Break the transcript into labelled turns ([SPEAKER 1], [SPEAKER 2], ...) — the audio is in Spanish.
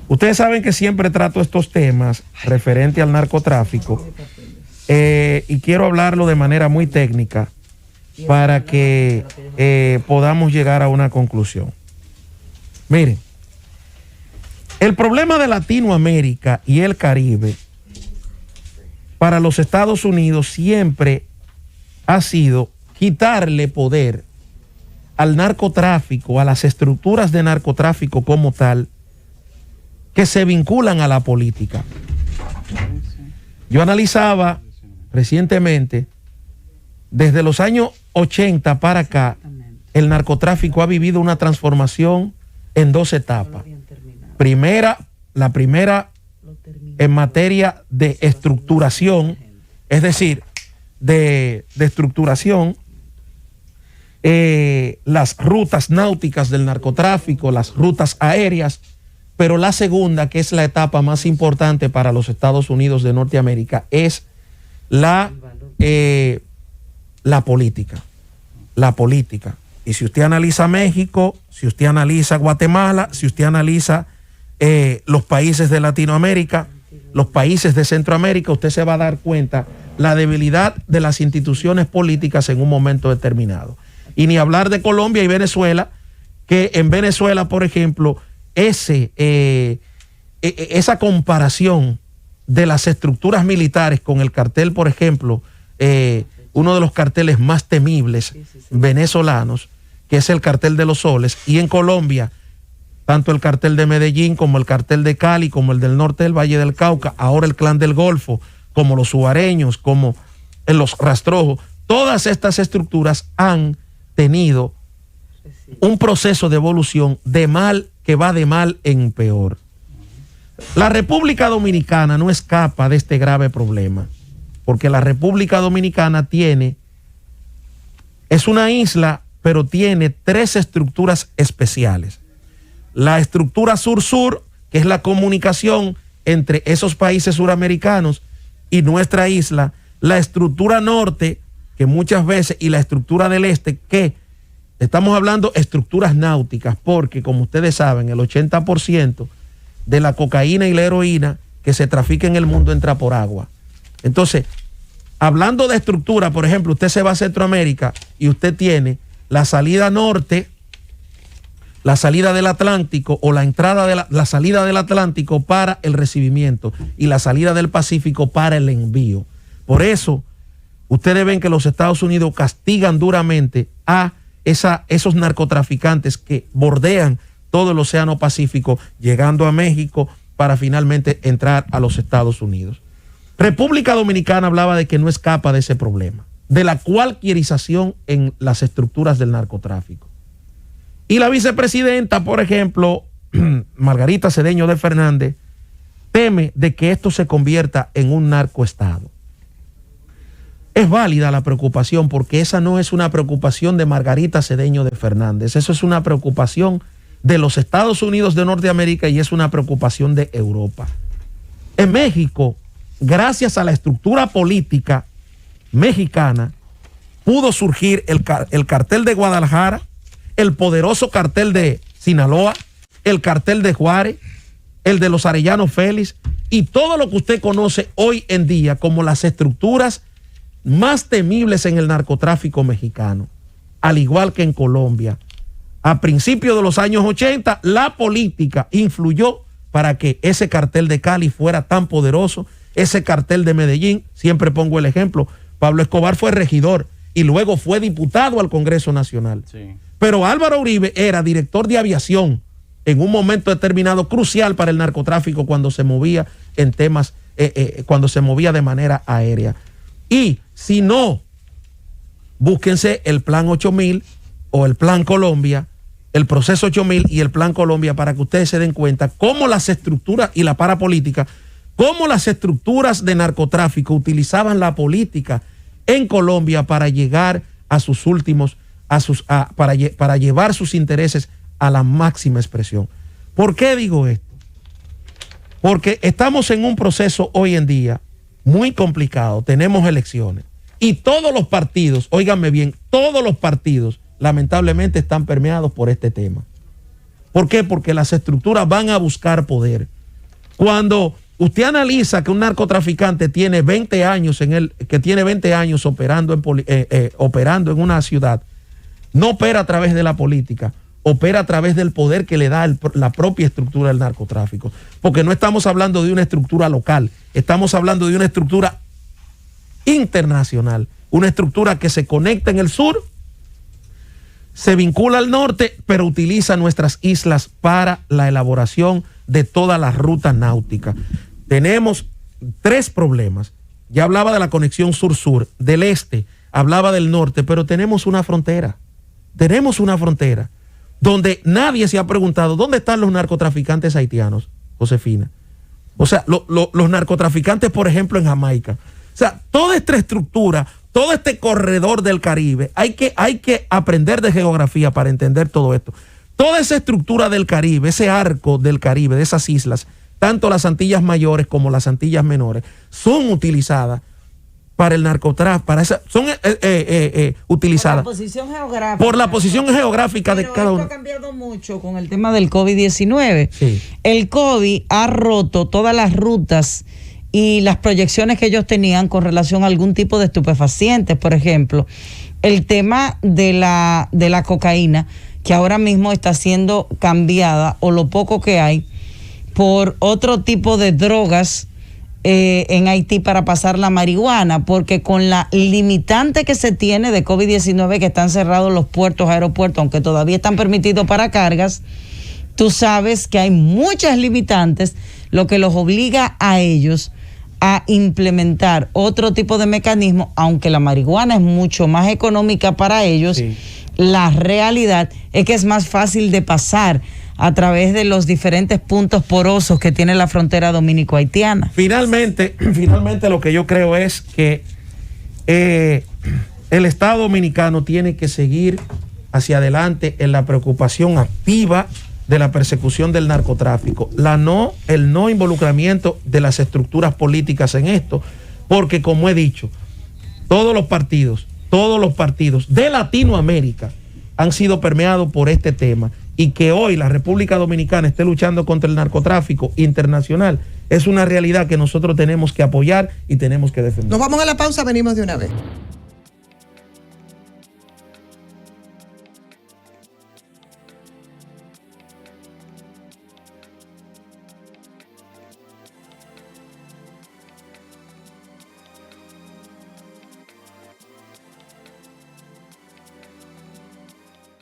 [SPEAKER 1] Ustedes saben que siempre trato estos temas referente al narcotráfico y quiero hablarlo de manera muy técnica para que podamos llegar a una conclusión. Miren, el problema de Latinoamérica y el Caribe para los Estados Unidos siempre ha sido quitarle poder al narcotráfico, a las estructuras de narcotráfico como tal, que se vinculan a la política. Yo analizaba recientemente, desde los años 80 para acá, el narcotráfico ha vivido una transformación en dos etapas. La primera en materia de estructuración, es decir, de estructuración, las rutas náuticas del narcotráfico, las rutas aéreas, pero la segunda, que es la etapa más importante para los Estados Unidos de Norteamérica, es la política. La política. Y si usted analiza México, si usted analiza Guatemala, si usted analiza los países de Latinoamérica, los países de Centroamérica, usted se va a dar cuenta la debilidad de las instituciones políticas en un momento determinado. Y ni hablar de Colombia y Venezuela, que en Venezuela, por ejemplo, esa comparación de las estructuras militares con el cartel, por ejemplo, uno de los carteles más temibles venezolanos, que es el cartel de los Soles, y en Colombia, tanto el cartel de Medellín como el cartel de Cali, como el del norte del Valle del Cauca, ahora el Clan del Golfo, como los subareños, como en los rastrojos, todas estas estructuras han tenido un proceso de evolución de mal que va de mal en peor. La República Dominicana no escapa de este grave problema, porque la República Dominicana es una isla, pero tiene tres estructuras especiales. La estructura sur-sur, que es la comunicación entre esos países suramericanos y nuestra isla. La estructura norte, que muchas veces, y la estructura del este, que estamos hablando estructuras náuticas, porque como ustedes saben, el 80% de la cocaína y la heroína que se trafica en el mundo entra por agua. Entonces, hablando de estructura, por ejemplo, usted se va a Centroamérica y usted tiene la salida norte, la salida del Atlántico, o la entrada de la salida del Atlántico para el recibimiento y la salida del Pacífico para el envío. Por eso, ustedes ven que los Estados Unidos castigan duramente a esos narcotraficantes que bordean todo el Océano Pacífico, llegando a México para finalmente entrar a los Estados Unidos. República Dominicana hablaba de que no escapa de ese problema, de la cualquierización en las estructuras del narcotráfico. Y la vicepresidenta, por ejemplo, Margarita Cedeño de Fernández, teme de que esto se convierta en un narcoestado. Es válida la preocupación, porque esa no es una preocupación de Margarita Cedeño de Fernández, eso es una preocupación de los Estados Unidos de Norteamérica y es una preocupación de Europa. En México, gracias a la estructura política mexicana, pudo surgir el cartel de Guadalajara, el poderoso cartel de Sinaloa, el cartel de Juárez, el de los Arellano Félix y todo lo que usted conoce hoy en día como las estructuras más temibles en el narcotráfico mexicano, al igual que en Colombia. A principios de los años 80, la política influyó para que ese cartel de Cali fuera tan poderoso, ese cartel de Medellín, siempre pongo el ejemplo, Pablo Escobar fue regidor y luego fue diputado al Congreso Nacional. Sí. Pero Álvaro Uribe era director de aviación en un momento determinado crucial para el narcotráfico cuando se movía en temas, cuando se movía de manera aérea. Y si no, búsquense el Plan 8000 o el Plan Colombia, el Proceso 8000 y el Plan Colombia para que ustedes se den cuenta cómo las estructuras y la parapolítica, cómo las estructuras de narcotráfico utilizaban la política en Colombia para llegar a sus últimos, para llevar sus intereses a la máxima expresión. ¿Por qué digo esto? Porque estamos en un proceso hoy en día muy complicado, tenemos elecciones y todos los partidos, óiganme bien, todos los partidos lamentablemente están permeados por este tema. ¿Por qué? Porque las estructuras van a buscar poder. Cuando usted analiza que un narcotraficante tiene 20 años operando operando en una ciudad, no opera a través de la política, opera a través del poder que le da la propia estructura del narcotráfico. Porque no estamos hablando de una estructura local, estamos hablando de una estructura internacional, una estructura que se conecta en el sur, se vincula al norte, pero utiliza nuestras islas para la elaboración de toda la ruta náutica. Tenemos 3 problemas. Ya hablaba de la conexión sur-sur, del este, hablaba del norte, pero tenemos una frontera. Tenemos una frontera donde nadie se ha preguntado dónde están los narcotraficantes haitianos, Josefina. O sea, los narcotraficantes, por ejemplo, en Jamaica. O sea, toda esta estructura, todo este corredor del Caribe, hay que aprender de geografía para entender todo esto. Toda esa estructura del Caribe, ese arco del Caribe, de esas islas, tanto las Antillas Mayores como las Antillas Menores, son utilizadas para el narcotráfico, son utilizadas por la posición geográfica de cada uno.
[SPEAKER 2] Esto ha cambiado mucho con el tema del COVID-19.
[SPEAKER 1] Sí.
[SPEAKER 2] El COVID ha roto todas las rutas y las proyecciones que ellos tenían con relación a algún tipo de estupefacientes. Por ejemplo, el tema de la cocaína, que ahora mismo está siendo cambiada, o lo poco que hay, por otro tipo de drogas en Haití para pasar la marihuana, porque con la limitante que se tiene de COVID-19, que están cerrados los puertos, aeropuertos, aunque todavía están permitidos para cargas, tú sabes que hay muchas limitantes, lo que los obliga a ellos a implementar otro tipo de mecanismo, aunque la marihuana es mucho más económica para ellos. Sí. La realidad es que es más fácil de pasar a través de los diferentes puntos porosos que tiene la frontera dominico-haitiana.
[SPEAKER 1] Finalmente lo que yo creo es que el Estado dominicano tiene que seguir hacia adelante en la preocupación activa de la persecución del narcotráfico, el no involucramiento de las estructuras políticas en esto, porque como he dicho, todos los partidos de Latinoamérica han sido permeados por este tema, y que hoy la República Dominicana esté luchando contra el narcotráfico internacional es una realidad que nosotros tenemos que apoyar y tenemos que defender.
[SPEAKER 3] Nos vamos a la pausa, venimos de una vez.